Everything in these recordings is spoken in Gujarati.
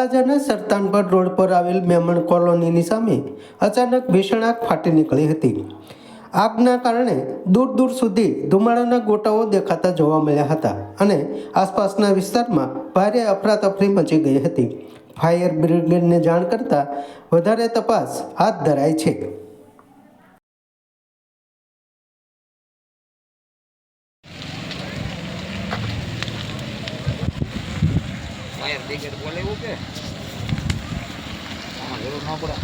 તળાજાના સરતાનપર રોડ પર આવેલ મેમણ કોલોનીની સામે અચાનક ભીષણ આગ ફાટી નીકળી હતી. આગના કારણે દૂર દૂર સુધી ધુમાડાના ગોટાઓ દેખાતા જોવા મળ્યા હતા અને આસપાસના વિસ્તારમાં ભારે અફરાતફરી મચી ગઈ હતી. ફાયર બ્રિગેડને જાણ કરતા વધારે તપાસ હાથ ધરાઈ છે. ફાયર બ્રિગેડ બોલે એવું કે આમાં જરૂર ન પડે.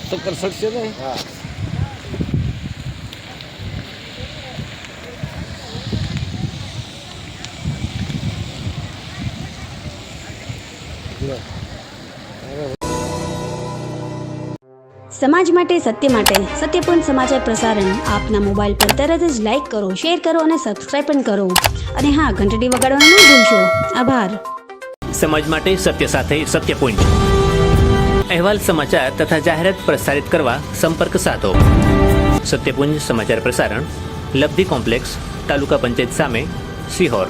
ચક્કર સડશે ને. હા સમાજ માટે સત્ય માટે સત્યપૂર્ણ સમાચાર પ્રસારણ આપના મોબાઈલ પર તરત જ લાઈક કરો, શેર કરો અને સબસ્ક્રાઇબ પણ કરો. અને હા, ઘંટડી વગાડવાનું ન ભૂલશો. આભાર. સમાજ માટે સત્ય સાથે સત્યપૂર્ણ અહેવાલ, સમાચાર તથા જાહેરાત પ્રસારિત કરવા સંપર્ક સાધો. સત્યપુંજ સમાચાર પ્રસારણ, લબ્ધિ કોમ્પ્લેક્સ, તાલુકા પંચાયત સામે, સિહોર.